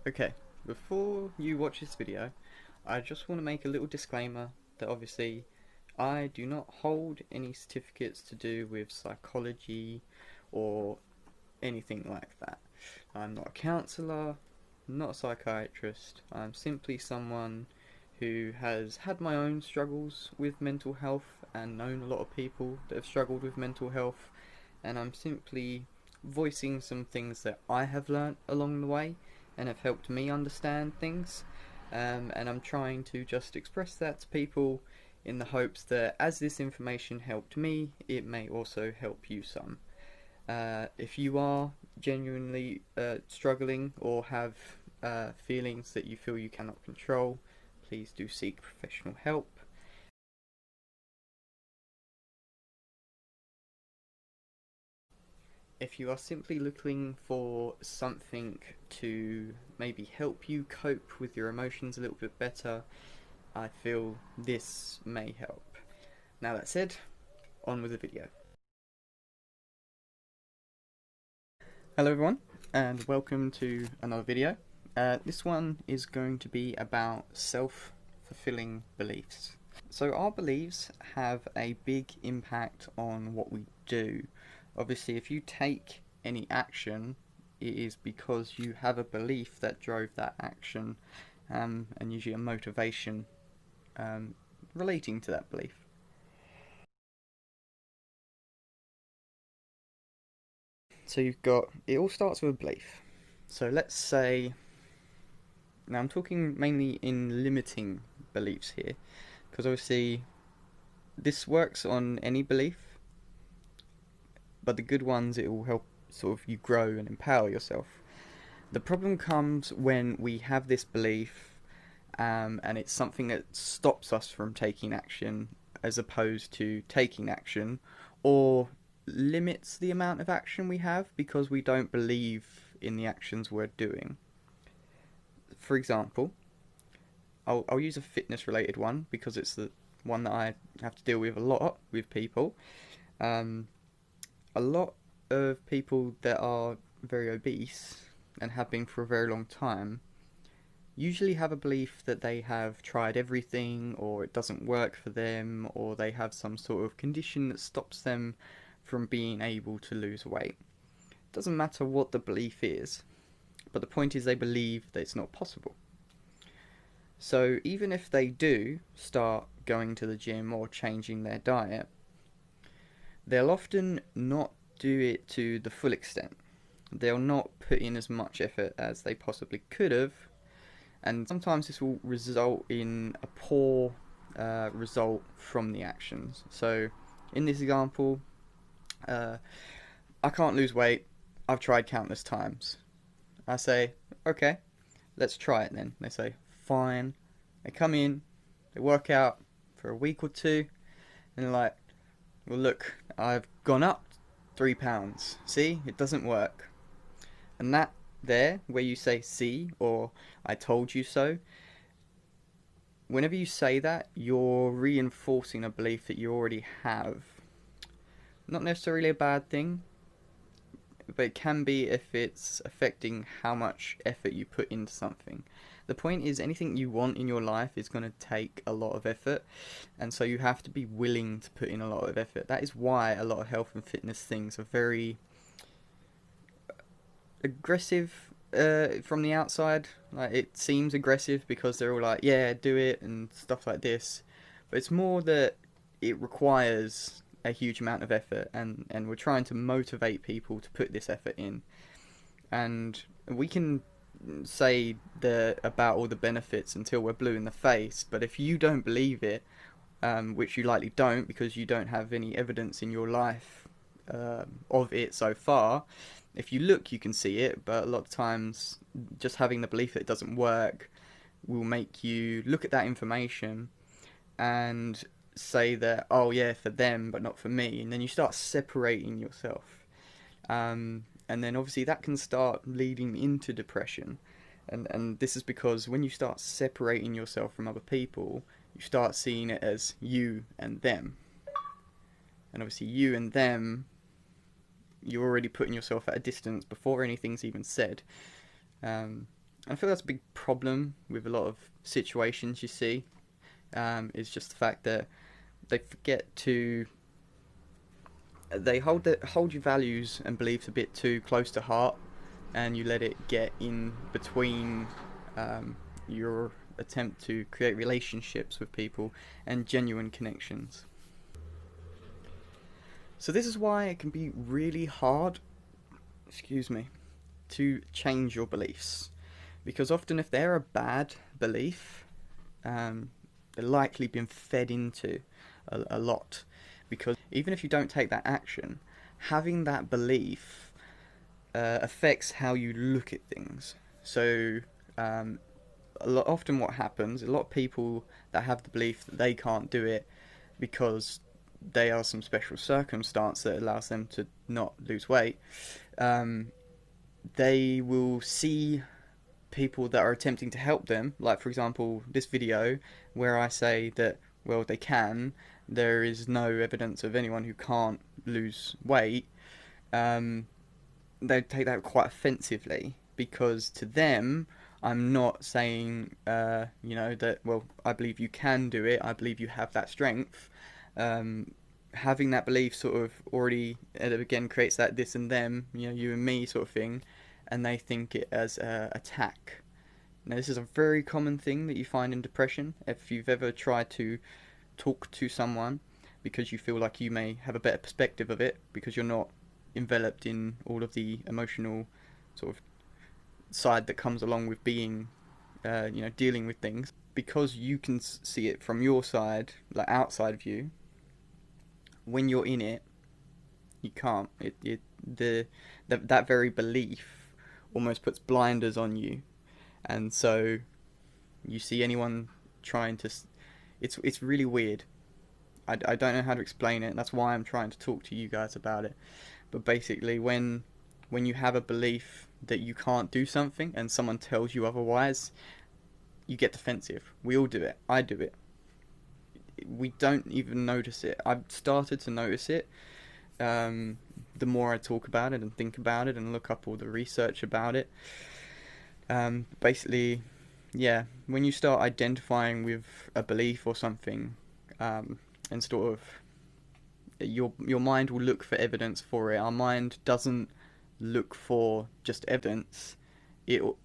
Okay, before you watch this video, I just want to make a little disclaimer that obviously I do not hold any certificates to do with psychology or anything like that. I'm not a counsellor, not a psychiatrist. I'm simply someone who has had my own struggles with mental health and known a lot of people that have struggled with mental health, and I'm simply voicing some things that I have learnt along the way and have helped me understand things. And I'm trying to just express that to people in the hopes that as this information helped me, it may also help you some. If you are genuinely struggling or have feelings that you feel you cannot control, please do seek professional help. If you are simply looking for something to maybe help you cope with your emotions a little bit better, I feel this may help. Now that said, on with the video. Hello everyone, and welcome to another video. This one is going to be about self-fulfilling beliefs. So our beliefs have a big impact on what we do. Obviously, if you take any action, it is because you have a belief that drove that action, and usually a motivation um, relating to that belief. So it all starts with a belief. So let's say, now I'm talking mainly in limiting beliefs here, because obviously this works on any belief, but the good ones, it will help sort of you grow and empower yourself. The problem comes when we have this belief, and it's something that stops us from taking action as opposed to taking action, or limits the amount of action we have because we don't believe in the actions we're doing. For example, I'll use a fitness related one because it's the one that I have to deal with a lot with people. Um, a lot of people that are very obese and have been for a very long time usually have a belief that they have tried everything or it doesn't work for them or they have some sort of condition that stops them from being able to lose weight. It doesn't matter what the belief is, but the point is they believe that it's not possible. So even if they do start going to the gym or changing their diet, they'll often not do it to the full extent. They'll not put in as much effort as they possibly could have, and sometimes this will result in a poor result from the actions. So, in this example, uh, I can't lose weight. I've tried countless times. I say, okay, let's try it then. They say, fine. They come in, they work out for a week or two, and they're like, well, look, I've gone up 3 pounds. See, it doesn't work. And that there, where you say see or I told you so, whenever you say that, you're reinforcing a belief that you already have. Not necessarily a bad thing, but it can be if it's affecting how much effort you put into something. The point is, anything you want in your life is going to take a lot of effort, and so you have to be willing to put in a lot of effort. That is why a lot of health and fitness things are very aggressive from the outside. Like, it seems aggressive because they're all like, "Yeah, do it" and stuff like this, but it's more that it requires a huge amount of effort, and we're trying to motivate people to put this effort in. And we can say about all the benefits until we're blue in the face, but if you don't believe it, which you likely don't because you don't have any evidence in your life of it so far. If you look, you can see it, but a lot of times, just having the belief that it doesn't work will make you look at that information and say that, oh yeah, for them, but not for me, and then you start separating yourself. And then obviously that can start leading into depression. And this is because when you start separating yourself from other people, you start seeing it as you and them. And obviously, you and them, you're already putting yourself at a distance before anything's even said. Um, I feel that's a big problem with a lot of situations you see. Is just the fact that they forget to they hold your values and beliefs a bit too close to heart, and you let it get in between your attempt to create relationships with people and genuine connections. So this is why it can be really hard, excuse me, to change your beliefs, because often if they're a bad belief, they're likely been fed into a lot. Because even if you don't take that action, having that belief affects how you look at things. So often what happens, a lot of people that have the belief that they can't do it because they are some special circumstance that allows them to not lose weight, um, they will see people that are attempting to help them, like for example this video where I say that, well, they can, there is no evidence of anyone who can't lose weight. um, they take that quite offensively, because to them I'm not saying that, well, I believe you can do it, I believe you have that strength. Having that belief sort of already again creates that this and them, you and me sort of thing, and they think it as a attack. Now, this is a very common thing that you find in depression. If you've ever tried to talk to someone because you feel like you may have a better perspective of it, because you're not enveloped in all of the emotional sort of side that comes along with being, dealing with things, because you can see it from your side, like outside of you. When you're in it, you can't. That very belief almost puts blinders on you, and so you see anyone trying to. It's really weird. I don't know how to explain it. That's why I'm trying to talk to you guys about it. But basically, when you have a belief that you can't do something and someone tells you otherwise, you get defensive. We all do it. I do it. We don't even notice it. I've started to notice it. The more I talk about it and think about it and look up all the research about it. Basically, yeah, when you start identifying with a belief or something, and sort of your mind will look for evidence for it. Our mind doesn't look for just evidence.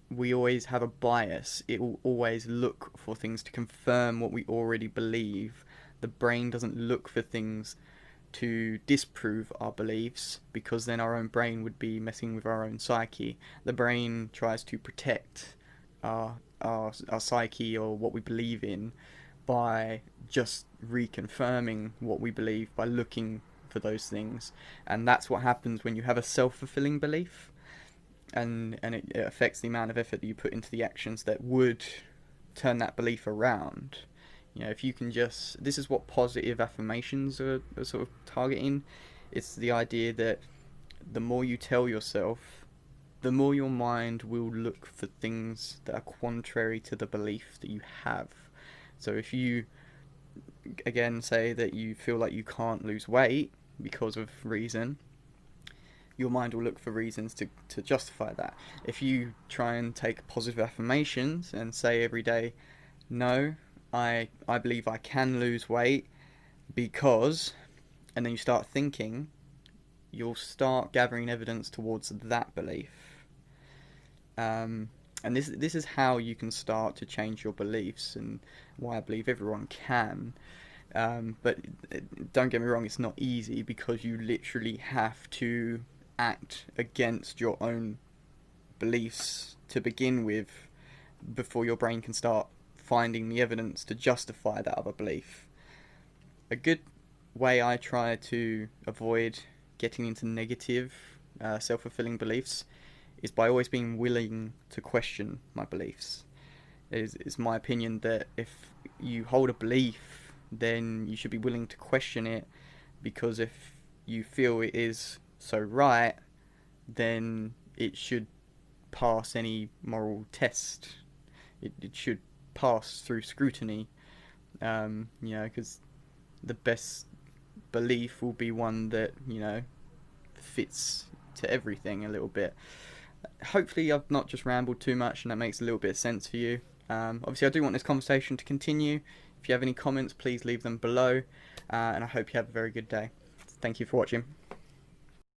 We always have a bias. It will always look for things to confirm what we already believe. The brain doesn't look for things to disprove our beliefs, because then our own brain would be messing with our own psyche. The brain tries to protect our psyche or what we believe in by just reconfirming what we believe by looking for those things. And that's what happens when you have a self-fulfilling belief, and it affects the amount of effort that you put into the actions that would turn that belief around. If you can just, this is what positive affirmations are sort of targeting. It's the idea that the more you tell yourself, the more your mind will look for things that are contrary to the belief that you have. So if you, again, say that you feel like you can't lose weight because of reason, your mind will look for reasons to justify that. If you try and take positive affirmations and say every day, no, I believe I can lose weight because, and then you start thinking, you'll start gathering evidence towards that belief. And this is how you can start to change your beliefs, and why I believe everyone can. But don't get me wrong, it's not easy, because you literally have to act against your own beliefs to begin with before your brain can start finding the evidence to justify that other belief. A good way I try to avoid getting into negative, self-fulfilling beliefs is by always being willing to question my beliefs. It's my opinion that if you hold a belief, then you should be willing to question it, because if you feel it is so right, then it should pass any moral test. It should pass through scrutiny, because the best belief will be one that, fits to everything a little bit. Hopefully I've not just rambled too much and that makes a little bit of sense for you. Obviously I do want this conversation to continue. If you have any comments, please leave them below, and I hope you have a very good day. Thank you for watching.